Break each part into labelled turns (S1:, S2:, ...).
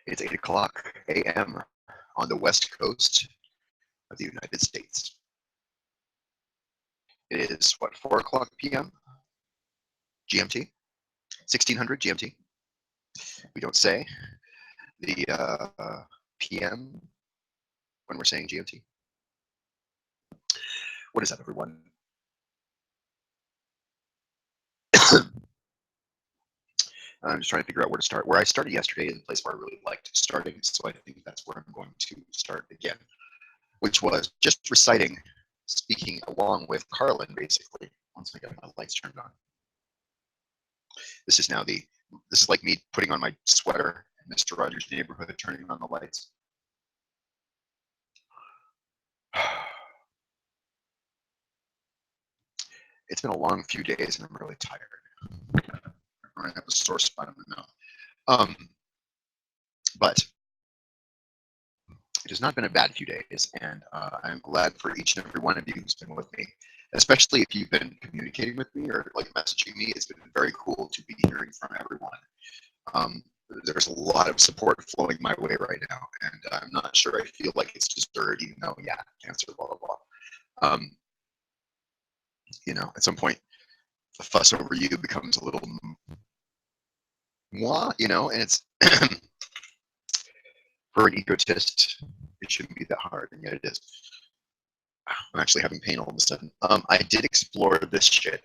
S1: It's 8 o'clock a.m. on the west coast of the United States. It is, what, 4 o'clock p.m. GMT? 1600 GMT? We don't say the PM when we're saying GMT. What is up, everyone? I'm just trying to figure out where to start. Where I started yesterday is a place where I really liked starting, so I think that's where I'm going to start again, which was just reciting, speaking along with Carlin, basically, once I get my lights turned on. This is like me putting on my sweater in Mr. Rogers' Neighborhood, turning on the lights. It's been a long few days and I'm really tired. I have a sore spot in my mouth. But it has not been a bad few days, and I'm glad for each and every one of you who's been with me, especially if you've been communicating with me or like messaging me. It's been very cool to be hearing from everyone. There's a lot of support flowing my way right now, and I'm not sure I feel like it's deserved, even though, yeah, cancer, blah, blah, blah. You know, at some point, the fuss over you becomes a little moi, you know, and it's for an egotist, it shouldn't be that hard, and yet it is. I'm actually having pain all of a sudden. I did explore this shit.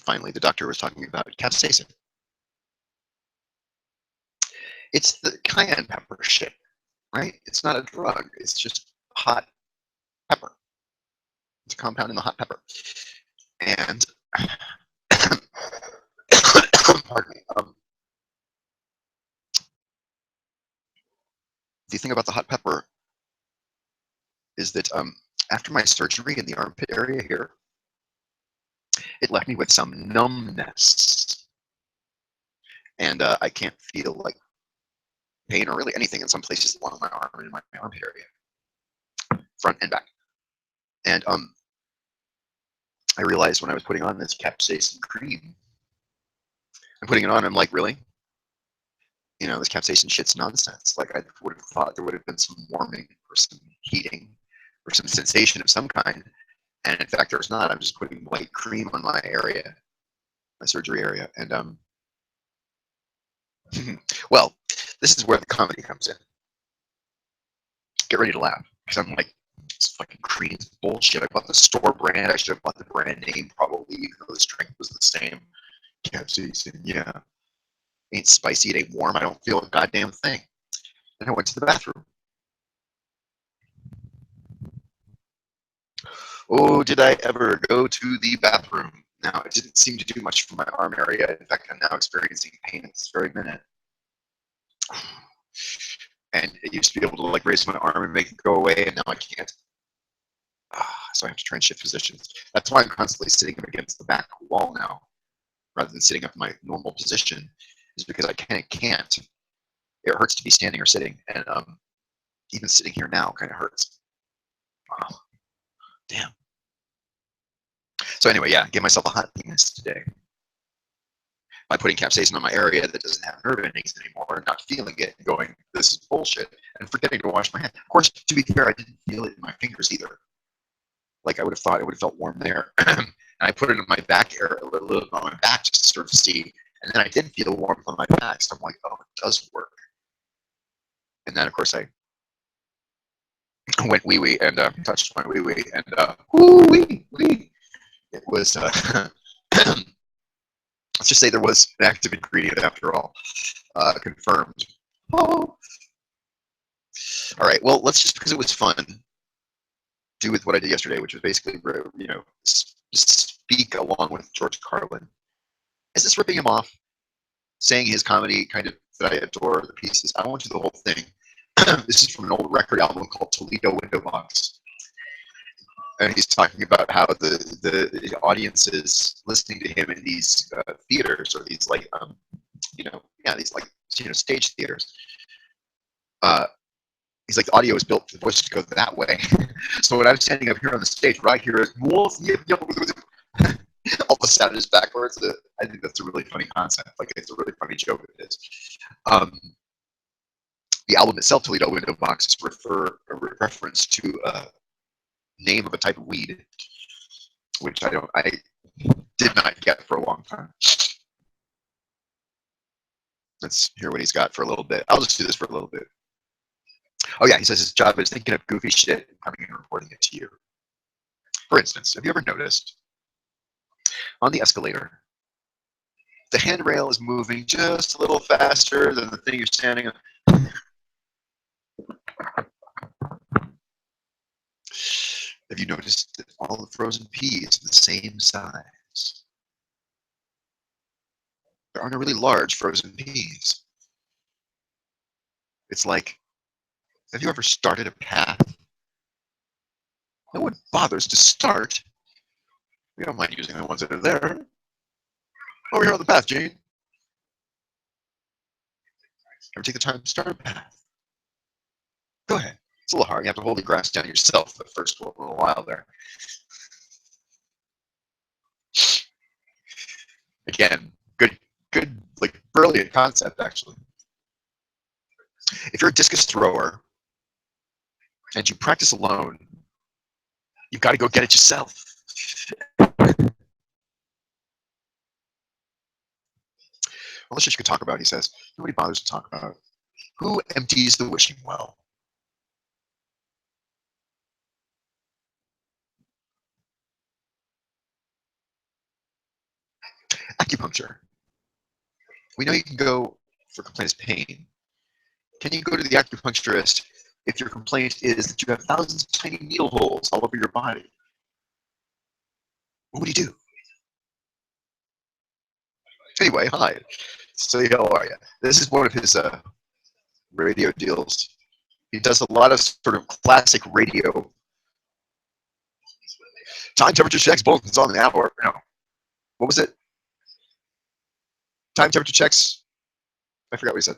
S1: Finally, the doctor was talking about capsaicin. It's the cayenne pepper shit, right? It's not a drug. It's just hot pepper. It's a compound in the hot pepper. And pardon me. The thing about the hot pepper is that after my surgery in the armpit area here, it left me with some numbness. And I can't feel like pain or really anything in some places along my arm and in my armpit area, front and back. And I realized when I was putting on this capsaicin cream, I'm putting it on, I'm like, really? You know, this capsaicin shit's nonsense. Like, I would have thought there would have been some warming or some heating or some sensation of some kind. And in fact, there's not. I'm just putting white cream on my area, my surgery area. And well, this is where the comedy comes in. Get ready to laugh, because I'm like, this fucking cream is bullshit. I bought the store brand. I should have bought the brand name probably, even though the strength was the same. Capsaicin, yeah. Ain't spicy, it ain't warm. I don't feel a goddamn thing. Then I went to the bathroom. Oh, did I ever go to the bathroom? Now, it didn't seem to do much for my arm area. In fact, I'm now experiencing pain at this very minute. And it used to be able to like raise my arm and make it go away, and now I can't. So I have to try and shift positions. That's why I'm constantly sitting up against the back wall now, rather than sitting up in my normal position, is because I can't. It hurts to be standing or sitting, and even sitting here now kind of hurts. Oh, damn. So anyway, yeah, give myself a hot penis today by putting capsaicin on my area that doesn't have nerve endings anymore, not feeling it, and going, this is bullshit, and forgetting to wash my hands. Of course, to be fair, I didn't feel it in my fingers either. Like I would have thought it would have felt warm there. And I put it in my back area, a little on my back, just to sort of see. And then I did feel warmth on my back, so I'm like, oh, it does work. And then, of course, I went wee-wee and touched my wee-wee, and woo-wee-wee. It was, let's just say there was an active ingredient after all, confirmed. Oh. All right, well, let's just, because it was fun, do with what I did yesterday, which was basically, you know, speak along with George Carlin. Is this ripping him off? Saying his comedy kind of that I adore the pieces. I won't do the whole thing. This is from an old record album called Toledo Window Box. And he's talking about how the audiences listening to him in these theaters, or these like, you know, yeah, these like, you know, stage theaters. He's like, the audio is built for the voice to go that way. So when I'm standing up here on the stage, what I hear is, all of a status backwards. I think that's a really funny concept. Like, it's a really funny joke. It is. The album itself, Toledo Window Boxes, a reference to a name of a type of weed, which I did not get for a long time. Let's hear what he's got for a little bit. I'll just do this for a little bit. Oh yeah, he says his job is thinking of goofy shit and coming and reporting it to you. For instance, have you ever noticed on the escalator, the handrail is moving just a little faster than the thing you're standing on? Have you noticed that all the frozen peas are the same size? There aren't really large frozen peas. It's like, have you ever started a path? No one bothers to start. We don't mind using the ones that are there. Over here on the path, Jane. Ever take the time to start a path? Go ahead. It's a little hard. You have to hold the grass down yourself the first little while there. Again, good, like brilliant concept, actually. If you're a discus thrower and you practice alone, you've got to go get it yourself. Unless you could talk about, he says. Nobody bothers to talk about. Who empties the wishing well? Acupuncture. We know you can go for complaints of pain. Can you go to the acupuncturist if your complaint is that you have thousands of tiny needle holes all over your body? What would he do? Anyway, hi. So how are you? This is one of his radio deals. He does a lot of sort of classic radio. Time, temperature checks, bulletins on the hour. No. What was it? Time, temperature checks. I forgot what he said.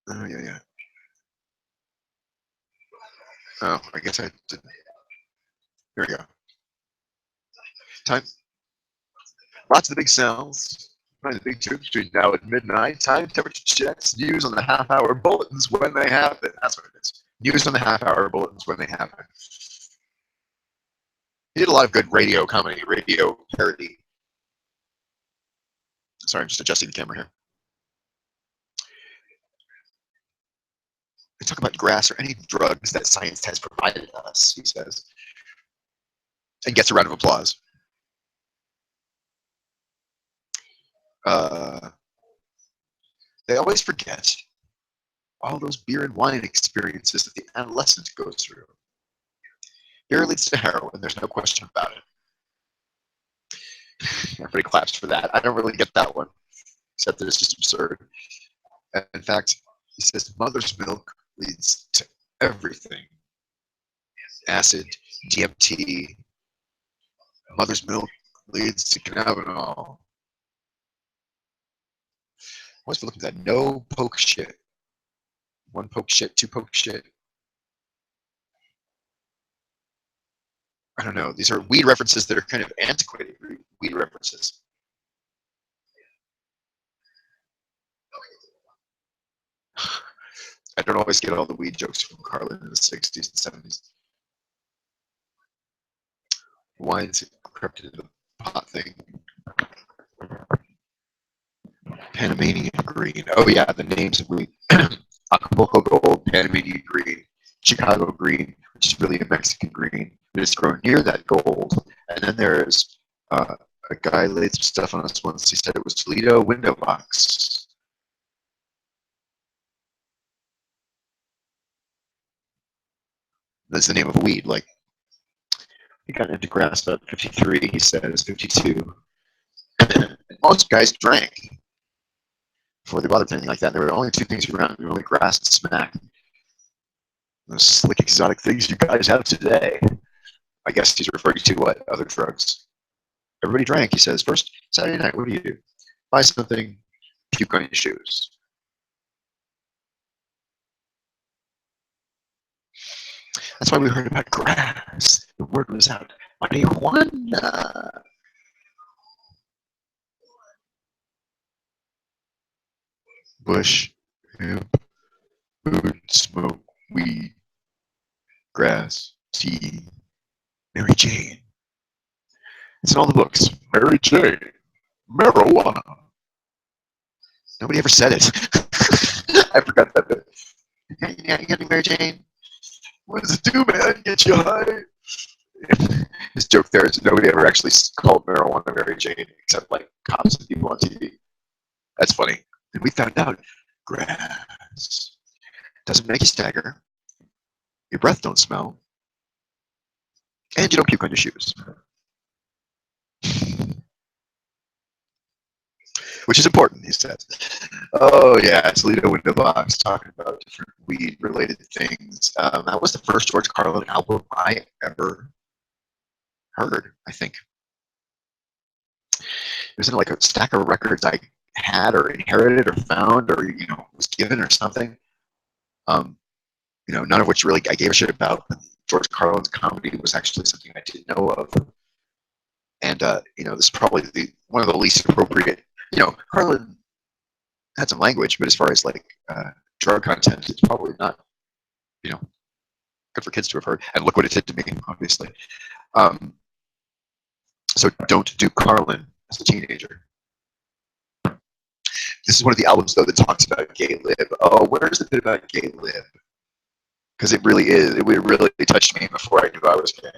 S1: Oh, yeah. Oh, I guess I didn't. Here we go. Time. Lots of the big cells. The big tubes between now and midnight. Time, temperature checks, news on the half-hour bulletins when they happen. That's what it is. News on the half-hour bulletins when they happen. He did a lot of good radio comedy, radio parody. Sorry, I'm just adjusting the camera here. They talk about grass or any drugs that science has provided us, he says. And gets a round of applause. They always forget all those beer and wine experiences that the adolescent goes through. Beer leads to heroin, there's no question about it. Everybody claps for that. I don't really get that one, except that it's just absurd. In fact, he says mother's milk leads to everything. Acid, DMT, mother's milk leads to cannabinol. Always looking at that. No poke shit. One poke shit, two poke shit. I don't know. These are weed references that are kind of antiquated weed references. I don't always get all the weed jokes from Carlin in the 60s and 70s. Wine's crept into the pot thing. Panamanian green. Oh yeah, the names of weed. Acapulco gold, Panamanian green, Chicago green, which is really a Mexican green, but it's grown near that gold. And then there's a guy laid some stuff on us once. He said it was Toledo window box. That's the name of a weed. Like, he got into grass about 53, he says, 52. Most guys drank before they bothered anything like that. There were only two things around. There were only grass and smack. Those slick, exotic things you guys have today. I guess he's referring to what? Other drugs. Everybody drank, he says. First Saturday night, what do? Buy something, puke on your shoes. That's why we heard about grass. The word was out. Marijuana. Bush, hemp, food, smoke, weed, grass, tea, Mary Jane. It's in all the books. Mary Jane, marijuana. Nobody ever said it. I forgot that bit. Yeah, you got any Mary Jane? What does it do, man? Get you high? His joke there is nobody ever actually called marijuana Mary Jane except like cops and people on TV. That's funny. And we found out grass doesn't make you stagger, your breath don't smell, and you don't puke on your shoes. Which is important, he says. Oh, yeah, Toledo Window Box talking about different weed related things. That was the first George Carlin album I ever heard, I think. It was in like a stack of records I had or inherited or found or, was given or something. None of which really I gave a shit about. George Carlin's comedy was actually something I didn't know of. And, this is probably one of the least appropriate. Carlin had some language, but as far as like drug content, it's probably not, good for kids to have heard. And look what it did to me, obviously. So don't do Carlin as a teenager. This is one of the albums, though, that talks about gay lib. Oh, where is the bit about gay lib? Because it really is. It really touched me before I knew I was gay.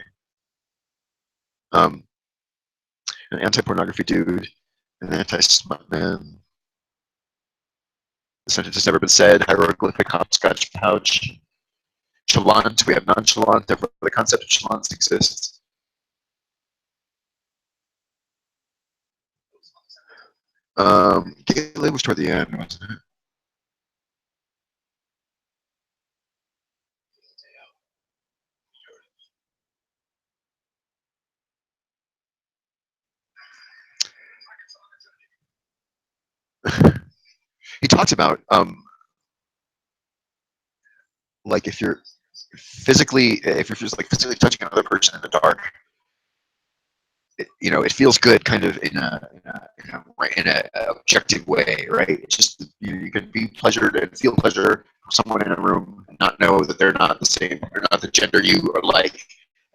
S1: An anti-pornography dude, an anti-smut man. The sentence has never been said. Hieroglyphic hopscotch pouch. Chalant. We have nonchalant. Therefore, the concept of chalant exists. Gay lib was toward the end, wasn't it? He talks about like if you're physically touching another person in the dark, it feels good, kind of in a objective way, right? It's just you can be pleasured and feel pleasure from someone in a room and not know that they're not the same, they're not the gender you are like,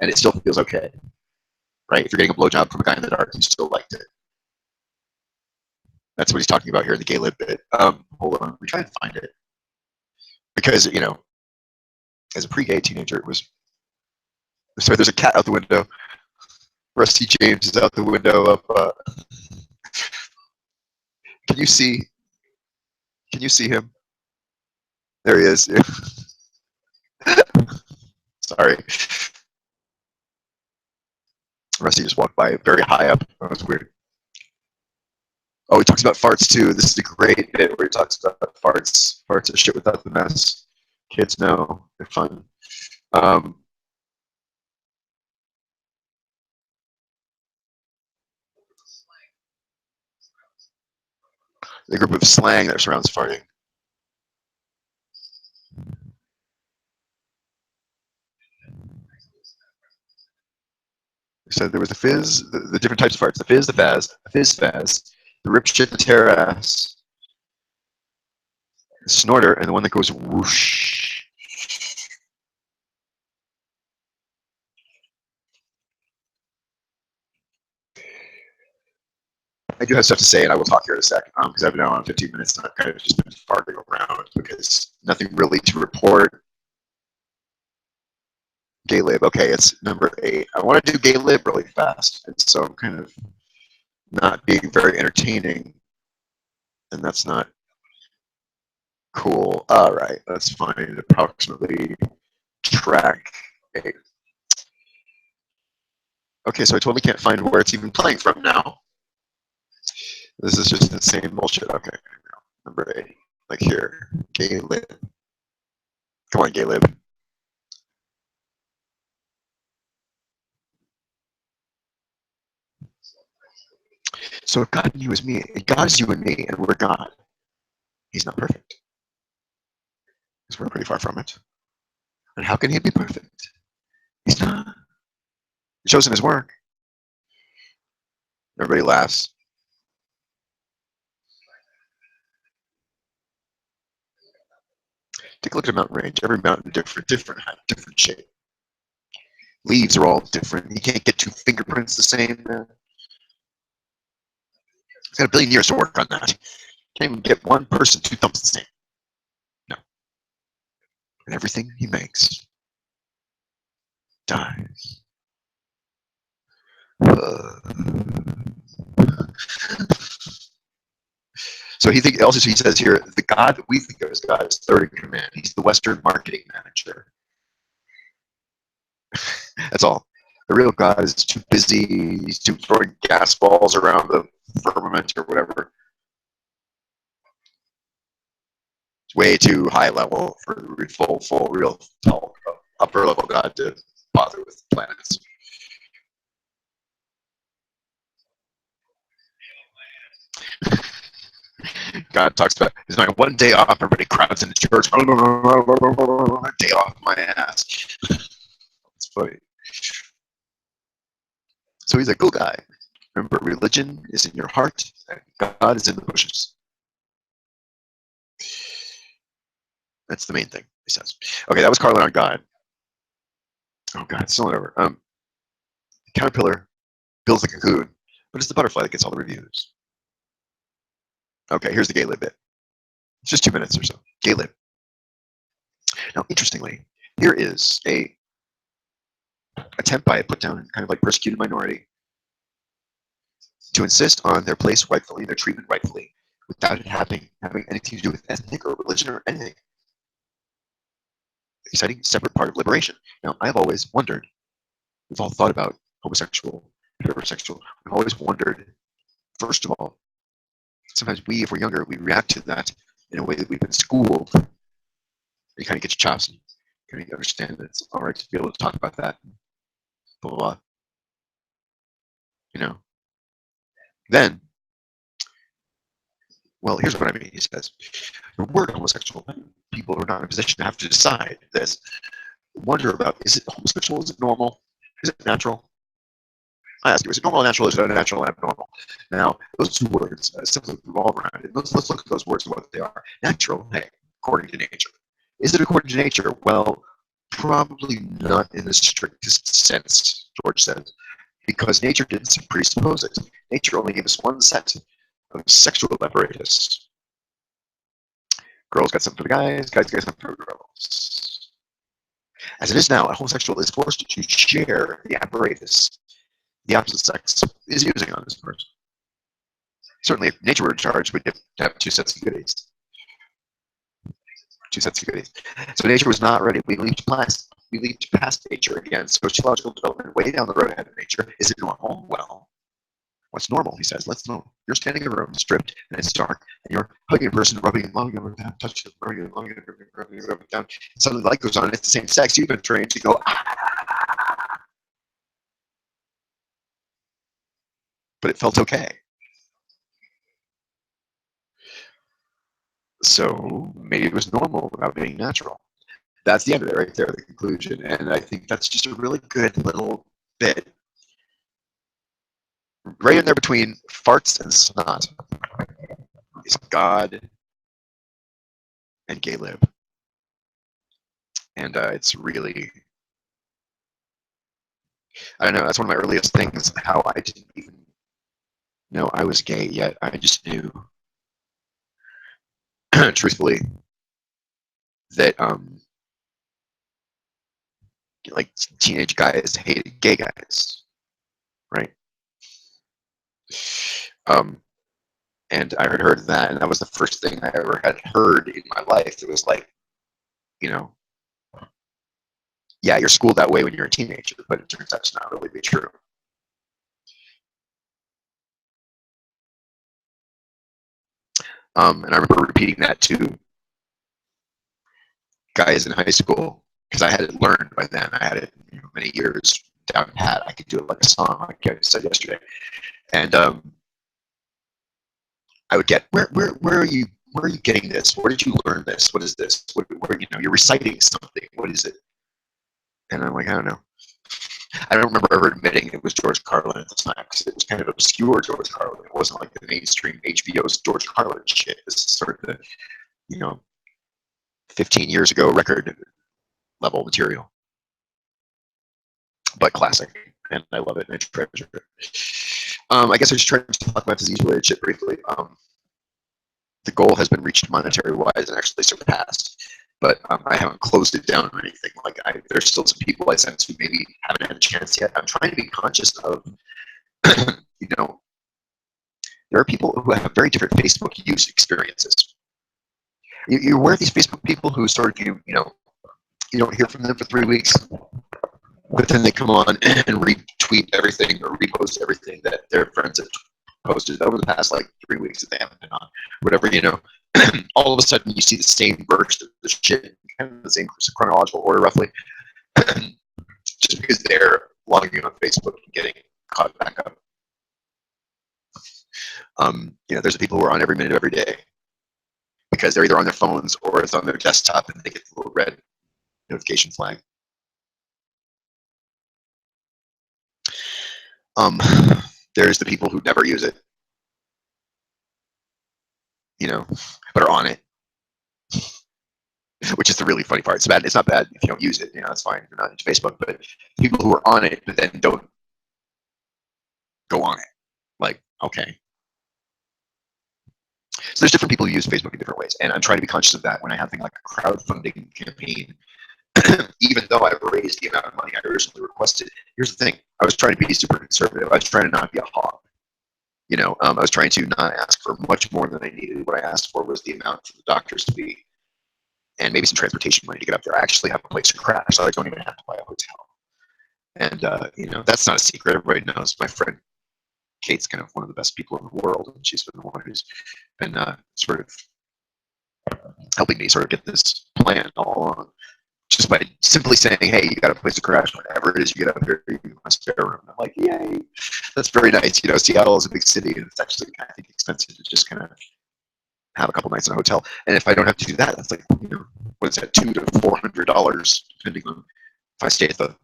S1: and it still feels okay, right? If you're getting a blowjob from a guy in the dark, you still liked it. That's what he's talking about here in the gay lib bit. Hold on, we try and find it because as a pre-gay teenager, it was. Sorry, there's a cat out the window. Rusty James is out the window up. Can you see him? There he is. Sorry. Rusty just walked by very high up. That was weird. Oh, he talks about farts too. This is a great bit where he talks about farts. Farts are shit without the mess. Kids know. They're fun. The group of slang that surrounds farting. He said there was the fizz, the different types of farts. The fizz, the fazz, the rip shit, the tear ass, the snorter, and the one that goes whoosh. I do have stuff to say, and I will talk here in a sec, because I've been on 15 minutes, and I've kind of just been farting around because nothing really to report. Gay lib. Okay, it's number 8. I want to do gay lib really fast, and so I'm kind of not being very entertaining, and that's not cool. All right, let's find approximately track 8. Okay, so I totally can't find where it's even playing from now. This is just insane bullshit. Okay, number 8, like here, gay lib. Come on, gay lib. So if God knew as me, God is you and me, and we're God. He's not perfect. Because we're pretty far from it. And how can he be perfect? He's not. It shows in his work. Everybody laughs. Take a look at a mountain range. Every mountain different height, different shape. Leaves are all different. You can't get two fingerprints the same. He's got 1 billion years to work on that. Can't even get one person two thumbs the same. No. And everything he makes dies. So he says here, the God that we think of as God is third in command. He's the Western marketing manager. That's all. The real God is too busy. He's too throwing gas balls around the firmament or whatever. It's way too high level for full, real tall, upper level God to bother with planets. God talks about he's like 1 day off, everybody crowds in the church. Day off my ass. It's funny. So he's a cool guy. Remember, religion is in your heart, and God is in the bushes. That's the main thing, he says. Okay, that was Carlin on God. Oh, God, it's still not over. The caterpillar builds the cocoon, but it's the butterfly that gets all the reviews. Okay, here's the gay lib bit. It's just 2 minutes or so. Gay lib. Now, interestingly, here is a attempt by a put down kind of like persecuted minority to insist on their place rightfully, their treatment rightfully, without it having anything to do with ethnic or religion or anything. Exciting separate part of liberation. Now, I've always wondered, we've all thought about homosexual, heterosexual, we've always wondered, first of all, sometimes we, if we're younger, we react to that in a way that we've been schooled. You kind of get your chops and kind of understand that it's all right to be able to talk about that. Blah, blah, blah. You know. Then, well, here's what I mean. He says, the word homosexual, people who are not in a position to have to decide this, wonder about, is it homosexual? Is it normal? Is it natural? I ask you, is it normal or natural? Is it unnatural and abnormal? Now, those two words simply revolve around it. Let's look at those words and what they are. Natural, hey, according to nature. Is it according to nature? Well, probably not in the strictest sense, George says, because nature didn't presuppose it. Nature only gave us one set of sexual apparatus. Girls got something for the guys got something for the girls. As it is now, a homosexual is forced to share the apparatus the opposite sex is using on this person. Certainly, if nature were in charge, we'd have 2 sets of goodies. 2 sets of goodies. So nature was not ready. We leaped past nature again. Sociological development way down the road ahead of nature. Is it normal? Well, what's normal? He says. Let's know. You're standing in a room, stripped, and it's dark, and you're hugging a person, rubbing them down, touching them, rubbing them down. And suddenly, the light goes on, and it's the same sex. You've been trained to go, ah! But it felt okay. So maybe it was normal without being natural. That's the end of it right there, the conclusion. And I think that's just a really good little bit. Right in there between farts and snot is God and gay lib. And it's really, I don't know, that's one of my earliest things, how I didn't even know I was gay yet. I just knew, truthfully, that like teenage guys hated gay guys, right? And I had heard that, and that was the first thing I ever had heard in my life. It was like, you know, yeah, you're schooled that way when you're a teenager, but it turns out to not really be true. And I remember repeating that to guys in high school because I had it learned by then. I had it many years down pat. I could do it like a song, like I said yesterday. And I would get, where are you getting this? Where did you learn this? What is this? Where you're reciting something. What is it? And I'm like, I don't know. I don't remember ever admitting it was George Carlin at the time because it was kind of obscure George Carlin. It wasn't like the mainstream HBO's George Carlin shit. This is sort of the, you know, 15 years ago record level material, but classic, and I love it and I treasure it. I guess I just tried to talk about disease-related shit briefly. The goal has been reached monetary-wise and actually surpassed, but I haven't closed it down or anything. Like, there's still some people I sent who maybe haven't had a chance yet. I'm trying to be conscious of, you know, there are people who have very different Facebook use experiences. You're aware of these Facebook people who sort of, you know, you don't hear from them for 3 weeks, but then they come on and retweet everything or repost everything that their friends have posted over the past like 3 weeks that they haven't been on, whatever, you know. All of a sudden you see the same burst of the shit in kind of the same chronological order roughly, just because they're logging on Facebook and getting caught back up. You know, there's the people who are on every minute of every day because they're either on their phones or it's on their desktop and they get the little red notification flag. There's the people who never use it, you know, but are on it, which is the really funny part. It's bad. It's not bad if you don't use it. You know, it's fine if you're not into Facebook. But people who are on it but then don't go on it, like, okay. So there's different people who use Facebook in different ways, and I'm trying to be conscious of that when I have things like a crowdfunding campaign. Even though I've raised the amount of money I originally requested, here's the thing: I was trying to be super conservative. I was trying to not be a hog. You know, I was trying to not ask for much more than I needed. What I asked for was the amount for the doctors to be, and maybe some transportation money to get up there. I actually have a place to crash, so I don't even have to buy a hotel. And you know, that's not a secret. Everybody knows. My friend Kate's kind of one of the best people in the world, and she's been the one who's been sort of helping me sort of get this plan all along. Just by simply saying, hey, you got a place to crash whenever it is you get up here, you want a spare room. I'm like, yay. That's very nice. You know, Seattle is a big city, and it's actually kind of expensive to just kind of have a couple nights in a hotel. And if I don't have to do that, that's like, you know, what's that, $200 to $400, depending on if I stay at the,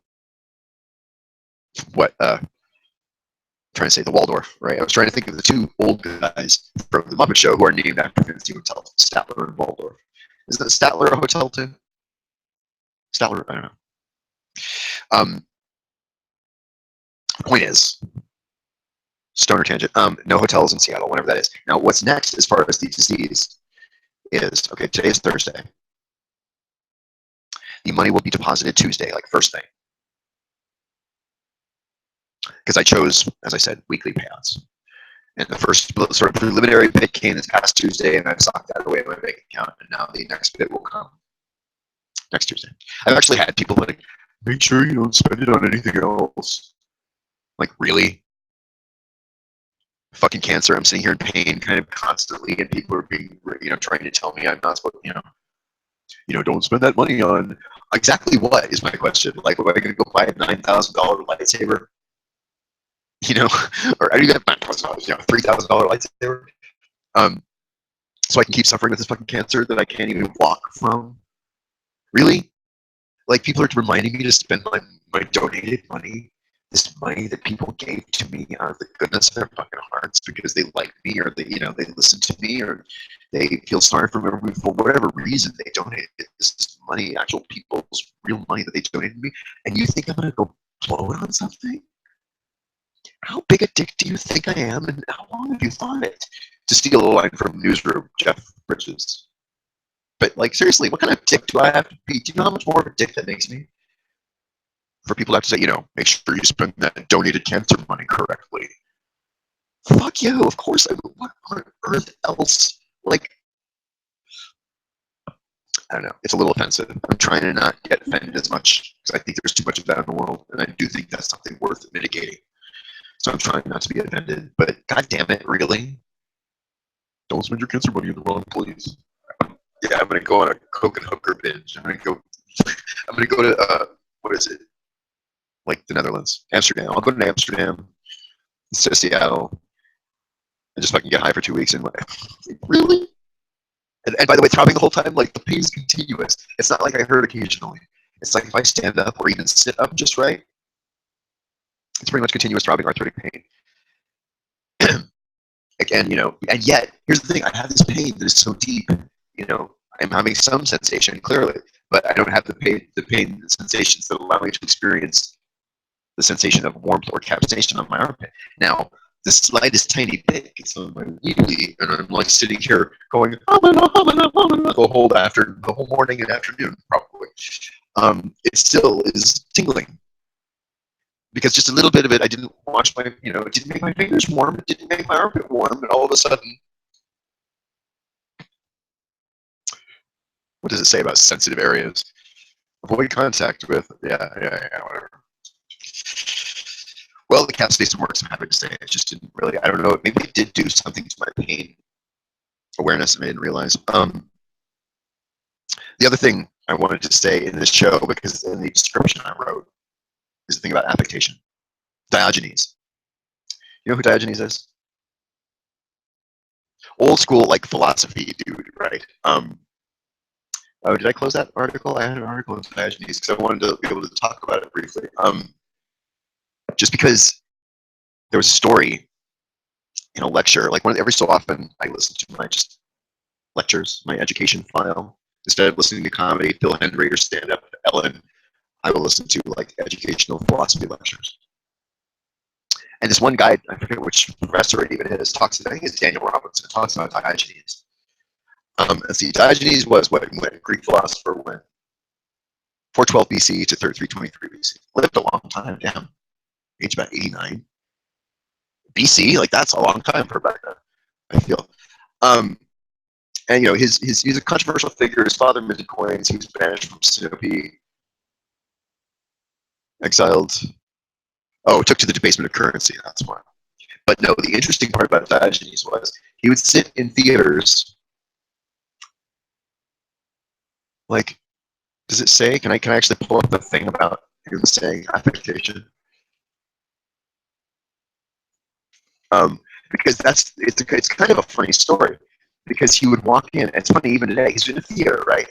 S1: trying to say the Waldorf, right? I was trying to think of the two old guys from the Muppet Show who are named after fancy hotels, Statler and Waldorf. Isn't the Statler a hotel too? Statler, I don't know. Point is, stoner tangent. No hotels in Seattle, whenever that is. Now, what's next as far as these disease is, okay, today is Thursday. The money will be deposited Tuesday, like first thing. Because I chose, as I said, weekly payouts. And the first sort of preliminary bit came this past Tuesday, and I socked that away in my bank account, and now the next bit will come next Tuesday. I've actually had people like, make sure you don't spend it on anything else. Like, really? Fucking cancer. I'm sitting here in pain kind of constantly, and people are being, you know, trying to tell me I'm not supposed, you know, don't spend that money on exactly what is my question. Like, am I going to go buy a $9,000 lightsaber? You know, or I don't even have $9,000, you know, $3,000 lightsaber. So I can keep suffering with this fucking cancer that I can't even walk from. Really? Like, people are reminding me to spend my donated money, this money that people gave to me out of the goodness of their fucking hearts because they like me or they, you know, they listen to me or they feel sorry for me for whatever reason they donated this money, actual people's real money that they donated to me, and you think I'm gonna go blow it on something? How big a dick do you think I am, and how long have you thought it? To steal a line from Newsroom, Jeff Bridges. But, like, seriously, what kind of dick do I have to be? Do you know how much more of a dick that makes me? For people to have to say, you know, make sure you spend that donated cancer money correctly. Fuck you, of course I will. What on earth else? Like, I don't know. It's a little offensive. I'm trying to not get offended as much because I think there's too much of that in the world, and I do think that's something worth mitigating. So I'm trying not to be offended. But god damn it, really? Don't spend your cancer money on the wrong place. Yeah, I'm gonna go on a coke and hooker binge. I'm gonna go to what is it? Like the Netherlands, Amsterdam. I'll go to Amsterdam instead of Seattle and just fucking get high for 2 weeks and like, really? And by the way, throbbing the whole time, like the pain is continuous. It's not like I hurt occasionally. It's like if I stand up or even sit up just right, It's pretty much continuous throbbing arthritic pain. Again, and yet here's the thing: I have this pain that is so deep. I'm having some sensation clearly, but I don't have the pain sensations that allow me to experience the sensation of warmth or capsation on my armpit. Now, the slightest tiny bit gets on my wheelie, and I'm like sitting here going the whole morning and afternoon, probably. It still is tingling because just a little bit of it, I didn't wash my, it didn't make my fingers warm, it didn't make my armpit warm, and all of a sudden, what does it say about sensitive areas? Avoid contact with, yeah, whatever. Well, the capsaicin works, I'm happy to say. It just didn't really, I don't know, maybe it did do something to my pain awareness and I didn't realize. The other thing I wanted to say in this show, because in the description I wrote, is the thing about affectation. Diogenes. You know who Diogenes is? Old school, like, philosophy dude, right? Oh, did I close that article? I had an article on Diogenes because I wanted to be able to talk about it briefly. Just because there was a story in a lecture, like every so often I listen to my just lectures, my education file. Instead of listening to comedy, Phil Hendry or stand up, Ellen, I will listen to like educational philosophy lectures. And this one guy, I forget which professor it even is, talks, I think it's Daniel Robinson, talks about Diogenes. Let's see, Diogenes was what Greek philosopher when 412 BC to 323 BC. Lived a long time, damn. Age about 89. BC, like that's a long time for back then, I feel. And he's a controversial figure. His father minted coins. He was banished from Sinope, exiled. Oh, took to the debasement of currency. That's why. But no, the interesting part about Diogenes was he would sit in theaters. Like, does it say? Can I actually pull up the thing about him saying affectation? Because it's kind of a funny story. Because he would walk in. It's funny even today. He's in a theater, right?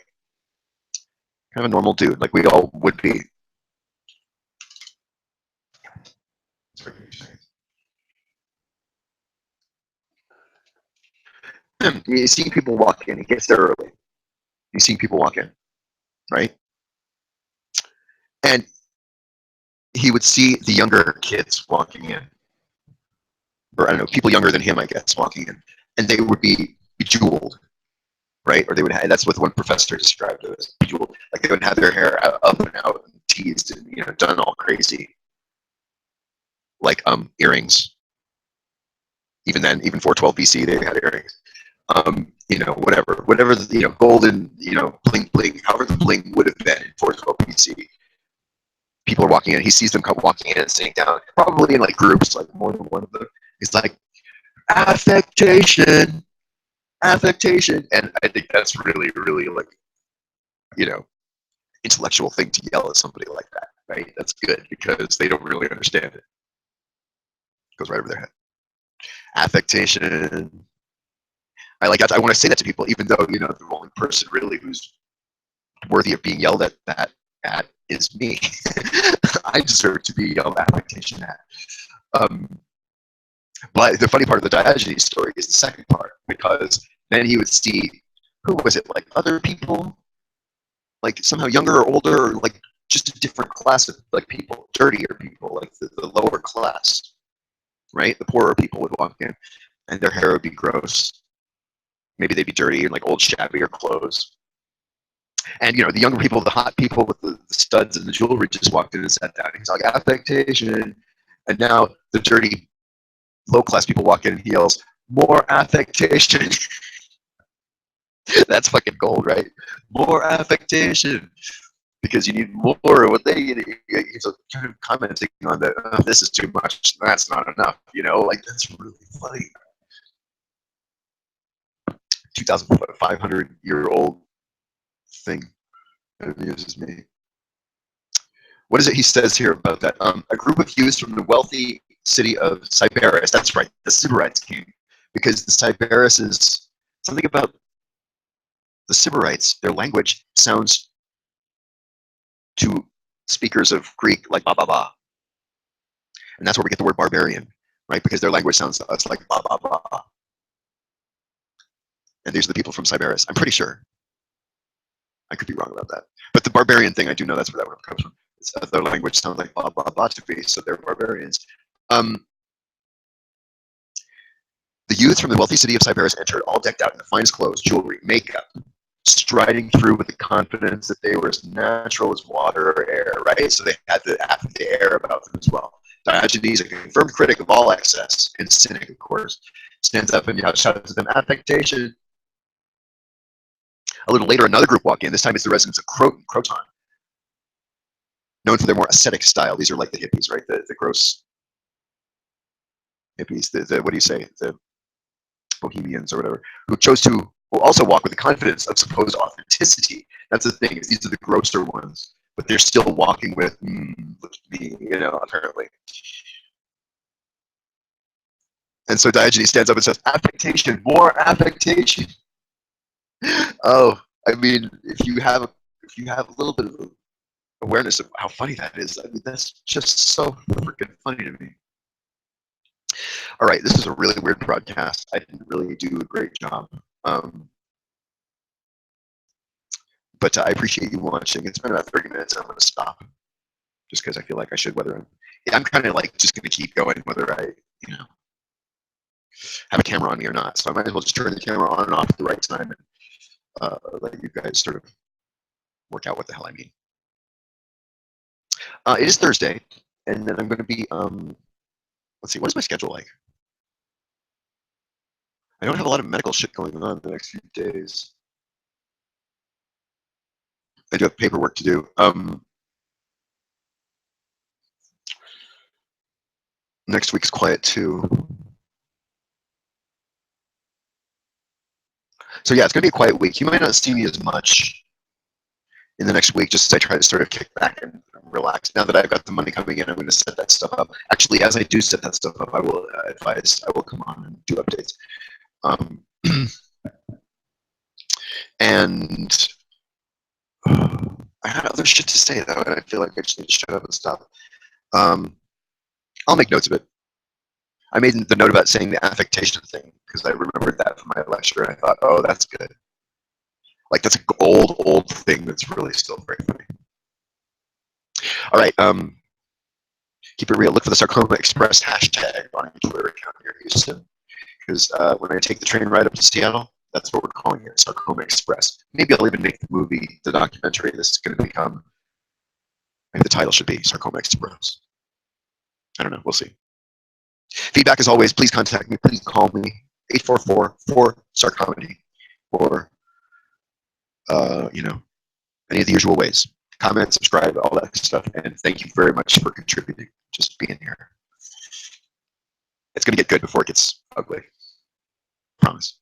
S1: Kind of a normal dude, like we all would be. You see people walk in. He gets there early. You see people walk in, right? And he would see the younger kids walking in, or I don't know, people younger than him, I guess, walking in, and they would be bejeweled, right? Or they would have, that's what one professor described it as, bejeweled. Like they would have their hair up and out, and teased, and done all crazy, like earrings. Even then, even 412 BC, they had earrings. Whatever the golden, bling bling, however the bling would have been in 412 BC. People are walking in. He sees them come walking in and sitting down, probably in like groups, like more than one of them. He's like, affectation, affectation, and I think that's really, really like, intellectual thing to yell at somebody like that, right? That's good because they don't really understand it. It goes right over their head. Affectation. I want to say that to people, even though the only person really who's worthy of being yelled at is me. I deserve to be yelled affectation at. But the funny part of the Diogenes story is the second part, because then he would see, who was it, like other people, like somehow younger or older, or like just a different class of like people, dirtier people, like the lower class, right? The poorer people would walk in, and their hair would be gross. Maybe they'd be dirty and like old shabbier clothes. And the younger people, the hot people with the studs and the jewelry just walked in and sat down. He's like, affectation. And now the dirty low class people walk in and he yells, more affectation. That's fucking gold, right? More affectation. Because you need more. What they he's kind of commenting on that. Oh, this is too much. That's not enough. Like that's really funny. 2,500-year-old thing that amuses me. What is it he says here about that? A group of youths from the wealthy city of cBas. That's right. The Sybarites came because the cBas is something about the Sybarites. Their language sounds to speakers of Greek like ba ba ba. And that's where we get the word barbarian, right? Because their language sounds to us like blah, blah, blah. And these are the people from cBas. I'm pretty sure. I could be wrong about that. But the barbarian thing, I do know that's where that word comes from. Their language sounds like blah, blah, blah to me, so they're barbarians. The youth from the wealthy city of cBas entered all decked out in the finest clothes, jewelry, makeup, striding through with the confidence that they were as natural as water or air, right? So they had the air about them as well. Diogenes, a confirmed critic of all excess, and cynic, of course, stands up and shouts at them, affectation. A little later, another group walk in. This time it's the residents of Croton, known for their more ascetic style. These are like the hippies, right? The gross hippies, the what do you say? The bohemians or whatever, who chose to also walk with the confidence of supposed authenticity. That's the thing, is these are the grosser ones, but they're still walking with, look at me, apparently. And so Diogenes stands up and says, affectation, more affectation. Oh, I mean, if you have a little bit of awareness of how funny that is, I mean, that's just so freaking funny to me. All right, this is a really weird broadcast. I didn't really do a great job. But I appreciate you watching. It's been about 30 minutes. I'm going to stop just because I feel like I should. I'm kind of like just going to keep going whether I, have a camera on me or not. So I might as well just turn the camera on and off at the right time and let you guys sort of work out what the hell I mean. It is Thursday, and then I'm going to be, let's see, what is my schedule like? I don't have a lot of medical shit going on the next few days. I do have paperwork to do. Next week's quiet too. So yeah, it's going to be a quiet week. You might not see me as much in the next week, just as I try to sort of kick back and relax. Now that I've got the money coming in, I'm going to set that stuff up. Actually, as I do set that stuff up, I will I will come on and do updates. And I had other shit to say though, and I feel like I just need to shut up and stop. I'll make notes of it. I made the note about saying the affectation thing because I remembered that from my lecture, and I thought, oh, that's good. Like, that's an old thing that's really still very funny. All right, keep it real. Look for the Sarcoma Express hashtag on your Twitter account near Houston, because when I take the train ride up to Seattle, that's what we're calling it, Sarcoma Express. Maybe I'll even make the movie, the documentary. This is going to become, maybe the title should be Sarcoma Express. I don't know. We'll see. Feedback, as always, please contact me. Please call me, 844-4-SARCOMEDY, or, any of the usual ways. Comment, subscribe, all that stuff. And thank you very much for contributing, just being here. It's going to get good before it gets ugly. Promise.